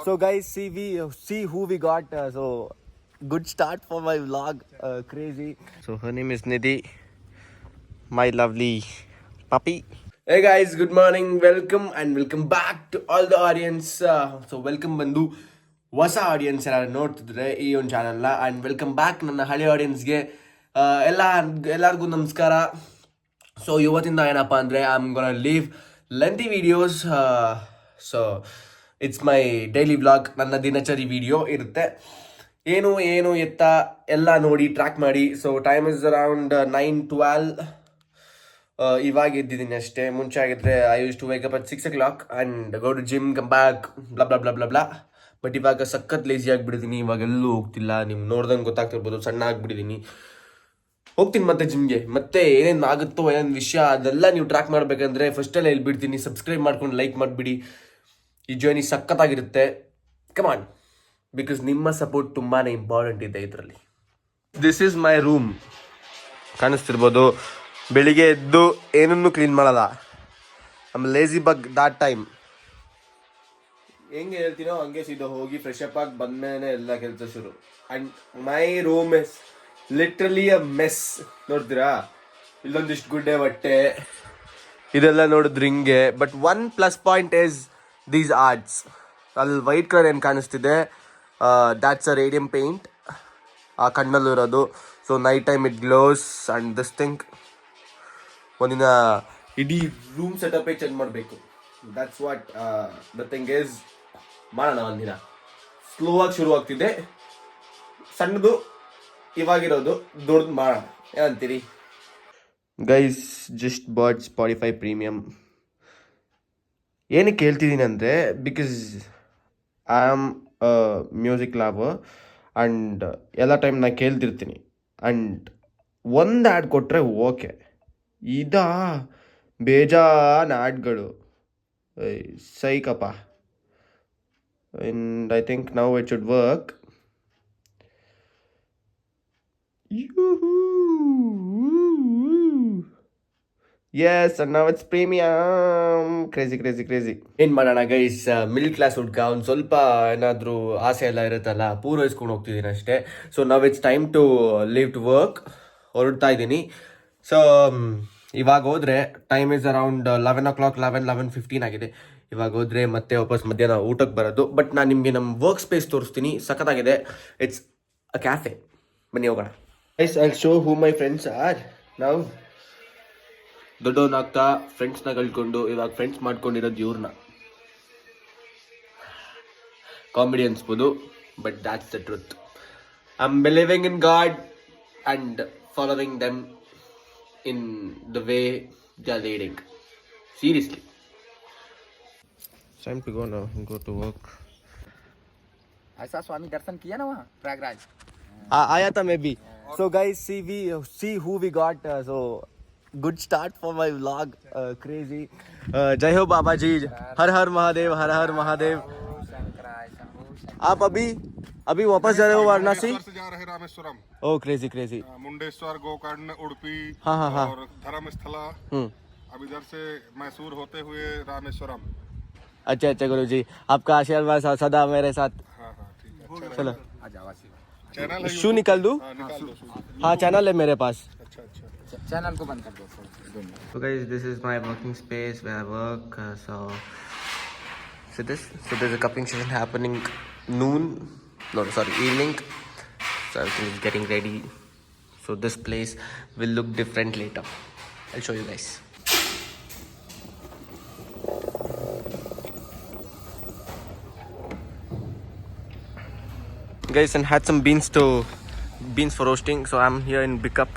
So guys, see who we got. So good start for my vlog. Crazy. So her name is Nidhi, my lovely puppy. Hey guys, good morning. Welcome back to all the audience. So welcome ಬಂದು ಹೊಸ audience ಯಾರು ನೋಡ್ತಿದ್ರೆ ಈ ಒಂದು ಚಾನಲ್ನ and welcome back ನನ್ನ ಹಳೆ ಆಡಿಯನ್ಸ್ಗೆ ಎಲ್ಲರಿಗೂ ನಮಸ್ಕಾರ. ಸೊ ಇವತ್ತಿಂದ ಏನಪ್ಪ ಅಂದರೆ I am gonna leave lengthy videos. So it's my daily vlog. ನನ್ನ ದಿನಚರಿ ವಿಡಿಯೋ ಇರುತ್ತೆ. ಏನು ಎತ್ತ ಎಲ್ಲ ನೋಡಿ ಟ್ರ್ಯಾಕ್ ಮಾಡಿ. So time is around 9:12. ಇವಾಗ ಎದ್ದಿದ್ದೀನಿ ಅಷ್ಟೇ. ಮುಂಚೆ ಆಗಿದ್ರೆ I use to wake up at 6 o'clock and go to gym, come back, blah blah blah blah blah. But ಇವಾಗ ಸಖತ್ ಲೇಜಿ ಆಗಿಬಿಟ್ಟಿದ್ದೀನಿ. ಇವಾಗ ಎಲ್ಲೂ ಹೋಗ್ತಿಲ್ಲ. ನೀವು ನೋಡ್ದಂಗೆ ಗೊತ್ತಾಗ್ತಿರ್ಬೋದು, ಸಣ್ಣ ಆಗಿಬಿಟ್ಟಿದ್ದೀನಿ. ಹೋಗ್ತೀನಿ ಮತ್ತೆ ಜಿಮ್ಗೆ. ಮತ್ತೆ ಏನೇನು ಆಗುತ್ತೋ ಏನೇನು ವಿಷಯ ಅದೆಲ್ಲ ನೀವು ಟ್ರ್ಯಾಕ್ ಮಾಡಬೇಕಂದ್ರೆ ಫಸ್ಟಲ್ಲೇ ಹೇಳ್ಬಿಡ್ತೀನಿ, ಸಬ್ಸ್ಕ್ರೈಬ್ ಮಾಡ್ಕೊಂಡು ಲೈಕ್ ಮಾಡಿಬಿಡಿ. ಈ ಜರ್ನಿ ಸಖತ್ತಾಗಿರುತ್ತೆ. ಕಮಾನ್, ಬಿಕಾಸ್ ನಿಮ್ಮ ಸಪೋರ್ಟ್ ತುಂಬಾ ಇಂಪಾರ್ಟೆಂಟ್ ಇದೆ ಇದರಲ್ಲಿ. This is my room. ಕಾಣಿಸ್ತಿರ್ಬೋದು. ಬೆಳಿಗ್ಗೆ ಎದ್ದು ಏನನ್ನೂ ಕ್ಲೀನ್ ಮಾಡಲ್ಲ. I'm lazy bug that time. ಹೆಂಗೆ ಹೇಳ್ತೀನೋ ಹಂಗೆ ಸೀದಾ ಹೋಗಿ ಫ್ರೆಶ್ ಅಪ್ ಆಗಿ ಬಂದ್ಮೇಲೆ ಎಲ್ಲ ಕೆಲಸ ಶುರು. And my room is literally a mess. ನೋಡ್ತೀರಾ, ಇಲ್ಲೊಂದಿಷ್ಟು ಗುಡ್ಡೆ ಬಟ್ಟೆ ಇದೆಲ್ಲ ನೋಡಿದ್ರೆ ಹಿಂಗೆ. But one plus point is these arts. ಅಲ್ಲಿ ವೈಟ್ ಕಲರ್ ಏನು ಕಾಣಿಸ್ತಿದೆ, ದ್ಯಾಟ್ಸ್ ಅ ರೇಡಿಯಂ ಪೇಂಟ್. ಆ ಕಣ್ಣಲ್ಲೂ ಇರೋದು. So night time it glows and this thing. ಒಂದಿನ ಇಡೀ ರೂಮ್ ಸೆಟಪ್ಪೇ ಚೇಂಜ್ ಮಾಡಬೇಕು. That's what the thing is. ಮಾಡೋಣ ಒಂದಿನ. ಸ್ಲೋ ಆಗಿ ಶುರು ಆಗ್ತಿದೆ, ಸಣ್ಣದು ಇವಾಗಿರೋದು ದೊಡ್ಡದು ಮಾಡೋಣ. ಏನಂತೀರಿ guys? Just bought Spotify premium. ಏನಕ್ಕೆ ಹೇಳ್ತಿದ್ದೀನಿ ಅಂದರೆ, because I am a music lover and ಎಲ್ಲ ಟೈಮ್ ನಾನು ಕೇಳ್ತಿರ್ತೀನಿ. ಆ್ಯಂಡ್ ಒಂದು ಆ್ಯಡ್ ಕೊಟ್ಟರೆ ಓಕೆ. ಇದಾ ಬೇಜಾನ್ ಆ್ಯಡ್ಗಳು, ಸೈಕಪ್ಪ. And I think now it should work. Yes, and now it's premium. Crazy. ಏನು ಮಾಡೋಣ ಗೈಸ್, ಮಿಡ್ಲ್ ಕ್ಲಾಸ್ ಹುಡ್ಗ. ಒಂದು ಸ್ವಲ್ಪ ಏನಾದರೂ ಆಸೆ ಎಲ್ಲ ಇರುತ್ತಲ್ಲ, ಪೂರೈಸ್ಕೊಂಡು ಹೋಗ್ತಿದ್ದೀನಿ ಅಷ್ಟೇ. So now it's time to leave to work. ಹೊರಡ್ತಾ ಇದ್ದೀನಿ. ಸೊ ಇವಾಗ ಹೋದರೆ ಟೈಮ್ ಇಸ್ ಅರೌಂಡ್ 11 o'clock, 11:15 ಆಗಿದೆ. ಇವಾಗ ಹೋದರೆ ಮತ್ತೆ ವಾಪಸ್ ಮಧ್ಯಾಹ್ನ ಊಟಕ್ಕೆ ಬರೋದು. ಬಟ್ ನಾನು ನಿಮಗೆ ನಮ್ಮ ವರ್ಕ್ ಸ್ಪೇಸ್ ತೋರಿಸ್ತೀನಿ, ಸಖತ್ತಾಗಿದೆ. It's a cafe. ಬನ್ನಿ ಹೋಗೋಣ. Guys, I show who my friends are. ನಾವು ದೊಡ್ಡವನಾಗ್ತಾ ಫ್ರೆಂಡ್ಸ್ನ ಕಳ್ಕೊಂಡು ಇವಾಗ ಫ್ರೆಂಡ್ಸ್ ಮಾಡ್ಕೊಂಡಿರೋದು ಇವ್ರನ್ನ. ಕಾಮಿಡಿ ಅನ್ಸ್ಬೋದು, but that's the truth. I am believing in God and following them in the way they are leading. Seriously. Time to go now. Go to work. ऐसा स्वामी दर्शन किया ना वहाँ प्रयागराज. आया था मैं भी. So guys, see who we got. So good start for my vlog. Crazy. जय हो बाबा जी. हर हर महादेव, हर हर महादेव. आप अभी वापस जा रहे हो वाराणसी? से जा रहे रामेश्वरम. Oh crazy. मुंडेश्वर, गोकर्ण, उडुपी हाँ. और धर्मस्थला. अब इधर से मैसूर होते हुए रामेश्वरम. अच्छा गुरु जी, आपका आशीर्वाद सदा मेरे साथ. हाँ ठीक है. चलो चैनल है. शू निकाल दूँ? निकाल दो शू. हाँ, चैनल है मेरे पास. अच्छा. चैनल को बंद कर दो. So guys, this is my working space where I work. So there's a cupping session happening evening. So everything is getting ready. So this place will look different later. I'll show you guys. Guys, and had some beans for roasting. So I'm here in Bikup.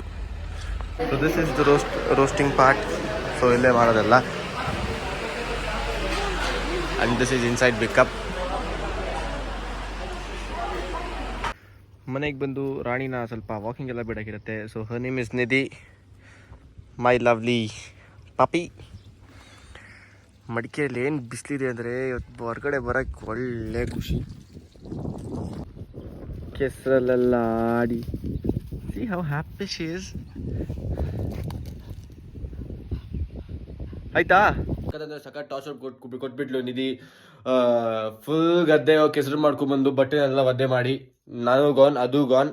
So this is the roasting part. So ille maradalla. And this is inside Bikup. ಮನೆಗೆ ಬಂದು ರಾಣಿನ ಸ್ವಲ್ಪ walking ಎಲ್ಲ ಬಿಡೋಕ್ಕಿರುತ್ತೆ. So her name is Nidhi, my lovely puppy. ಮಡಿಕೇರಿಯಲ್ಲಿ ಏನು ಬಿಸಿಲಿದೆ ಅಂದರೆ ಇವತ್ತು ಹೊರಗಡೆ ಬರೋಕ್ಕೆ ಒಳ್ಳೆ ಖುಷಿ. ಕೆಸರಲ್ಲೆಲ್ಲ ಆಡಿ. See how happy she is. ಆಯ್ತಾ? ಸಖತ್ ಟಾಸ್ ಔಟ್ ಕೊಟ್ಬಿಟ್ಲು ನಿಧಿ. ಫುಲ್ ಗದ್ದೆ ಕೆಸರು ಮಾಡ್ಕೊಂಬಂದು ಬಟ್ಟೆನೆಲ್ಲ ಒದ್ದೆ ಮಾಡಿ ನಾನು ಗಾನ್ ಅದು ಗಾನ್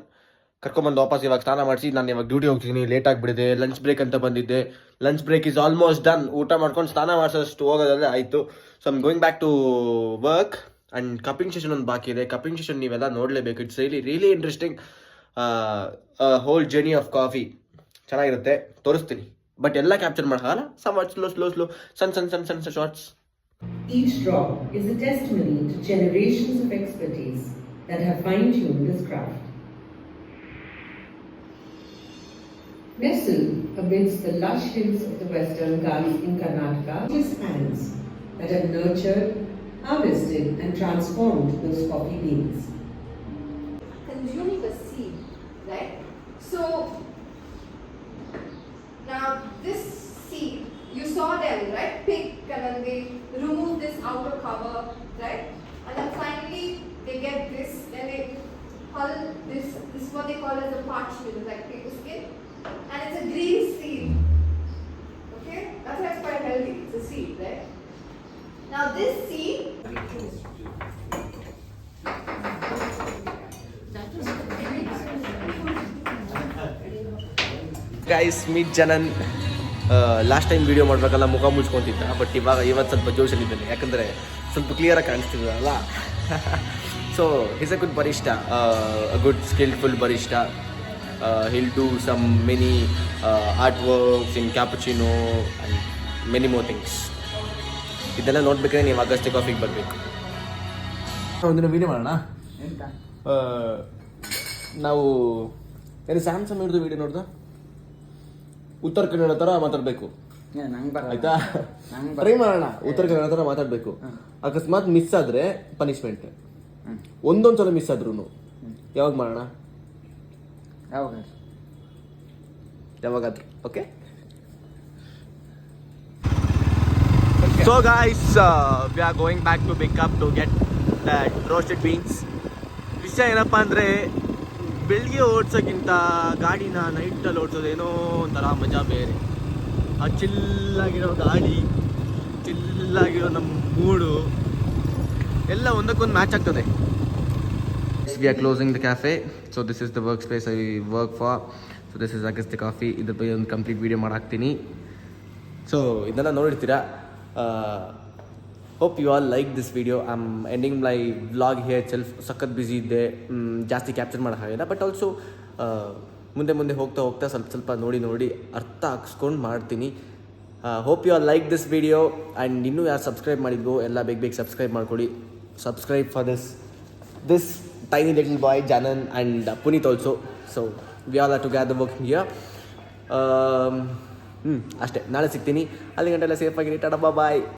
ಕರ್ಕೊಂಬಂದು ವಾಪಸ್ ಇವಾಗ ಸ್ನಾನ ಮಾಡಿಸಿ ನಾನು ಇವಾಗ ಡ್ಯೂಟಿ ಹೋಗ್ತೀನಿ. ಲೇಟ್ ಆಗಿಬಿಟ್ಟಿದೆ. ಲಂಚ್ ಬ್ರೇಕ್ ಅಂತ ಬಂದಿದ್ದೆ. Lunch break is almost done. ಊಟ ಮಾಡ್ಕೊಂಡು ಸ್ನಾನ ಮಾಡಿಸೋಷ್ಟು ಹೋಗೋದಲ್ಲೇ ಆಯಿತು. So I'm going back to work. And cupping session ಒಂದು ಬಾಕಿ ಇದೆ. ಕಪಿಂಗ್ ಸೆಷನ್ ನೀವೆಲ್ಲ ನೋಡಲೇಬೇಕು. It's really interesting. Whole journey of coffee ಚೆನ್ನಾಗಿರುತ್ತೆ, ತೋರಿಸ್ತೀನಿ. ಬಟ್ ಎಲ್ಲ ಕ್ಯಾಪ್ಚರ್ ಮಾಡೋಲ್ಲ. ಸಮ್ ಸ್ಲೋ ಸಣ್ಣ shorts. Each drop is a testimony to generations of expertise that have fine-tuned this craft. Nestled amidst the lush hills of the Western Ghats in Karnataka, his hands that have nurtured, harvested and transformed those coffee beans. Consuming the seed, right? So now this seed, you saw them, right? Pick and then they remove this outer cover, right? And then finally they get this, then they hull this. This is what they call as a parchment, like paper skin, and it's a green seed. Okay, that's why it's quite healthy. It's a seed, right? Now this seed. Guys meet Janan. Last time video ಮಾಡಬೇಕಲ್ಲ ಮುಖ ಮುಚ್ಕೊತಿದ್ದ. But ಇವತ್ತು ಸ್ವಲ್ಪ ಜೋಶಲ್ಲಿದ್ದಾನೆ, ಯಾಕಂದರೆ ಸ್ವಲ್ಪ ಕ್ಲಿಯರಾಗಿ ಕಾಣಿಸ್ತಿದ್ದಲ್ಲ. So is a good barista, a good skillful barista. He'll do some many art works in cappuccino and many more things. ಇದೆಲ್ಲ ನೋಡ್ಬೇಕಾದ್ರೆ ನೀವು ಅಗಸ್ತ್ಯ ಕಾಫಿಗೆ ಬರಬೇಕು. ಒಂದಿನ ವೀಡಿಯೋ ಮಾಡೋಣ. ಎಂತ ನಾವು ಏನು ಸ್ಯಾಮ್ಸಂಗ್ ಹಿಡಿದು ವೀಡಿಯೋ ನೋಡ್ದು ಉತ್ತರ ಕನ್ನಡ ಥರ ಮಾತಾಡಬೇಕು, ನಂಗೆ ಬರ ಆಯ್ತಾ? ಟ್ರೈ ಮಾಡೋಣ. ಉತ್ತರ ಕನ್ನಡ ಥರ ಮಾತಾಡಬೇಕು. ಅಕಸ್ಮಾತ್ ಮಿಸ್ ಆದರೆ ಪನಿಷ್ಮೆಂಟ್. ಒಂದೊಂದು ಸಲ ಮಿಸ್ ಆದ್ರೂ ಯಾವಾಗ ಮಾಡೋಣ? ಯಾವಾಗಾದ್ರೂ. Okay. So guys, we are going back to pick up to get that roasted beans. ವಿಷಯ ಏನಪ್ಪ ಅಂದರೆ, ಬೆಳಿಗ್ಗೆ ಓಡಿಸೋಕ್ಕಿಂತ ಗಾಡಿನ ನೈಟಲ್ಲಿ ಓಡಿಸೋದೇನೋ ಒಂಥರ ಮಜಾ ಬೇರೆ. ಆ ಚಿಲ್ಲಾಗಿರೋ ಗಾಡಿ, ಚಿಲ್ಲಾಗಿರೋ ನಮ್ಮ ಮೂಡು ಎಲ್ಲ ಒಂದಕ್ಕೊಂದು ಮ್ಯಾಚ್ ಆಗ್ತದೆ. We are closing the cafe. So this is the work space I work for. So this is Agastya coffee. ಇದ್ರ ಬಗ್ಗೆ ಒಂದು ಕಂಪ್ಲೀಟ್ ವೀಡಿಯೋ ಮಾಡಾಕ್ತೀನಿ. ಸೊ ಇದೆಲ್ಲ ನೋಡಿರ್ತೀರಾ. Hope you all like this video. I am ending my vlog here self. ಸಖತ್ busy ಇದ್ದೆ, ಜಾಸ್ತಿ ಕ್ಯಾಪ್ಚರ್ ಮಾಡೋಕ್ಕಾಗಿಲ್ಲ. ಬಟ್ ಆಲ್ಸೋ ಮುಂದೆ ಹೋಗ್ತಾ ಸ್ವಲ್ಪ ನೋಡಿ ಅರ್ಥ ಹಾಕ್ಸ್ಕೊಂಡು ಮಾಡ್ತೀನಿ. Hope you all like this video. And ಇನ್ನೂ ಯಾರು ಸಬ್ಸ್ಕ್ರೈಬ್ ಮಾಡಿದ್ವೋ ಎಲ್ಲ ಬೇಗ ಸಬ್ಸ್ಕ್ರೈಬ್ ಮಾಡ್ಕೊಳ್ಳಿ. Subscribe for this tiny little boy Janan and Puneet also. So we all are together working here. ಅಷ್ಟೇ. ನಾಳೆ ಸಿಗ್ತೀನಿ. ಅಲ್ಲಿ ಗಂಟೆಲ್ಲ ಸೇಫಾಗಿ ಟಾಟಾ ಬಾಯ್.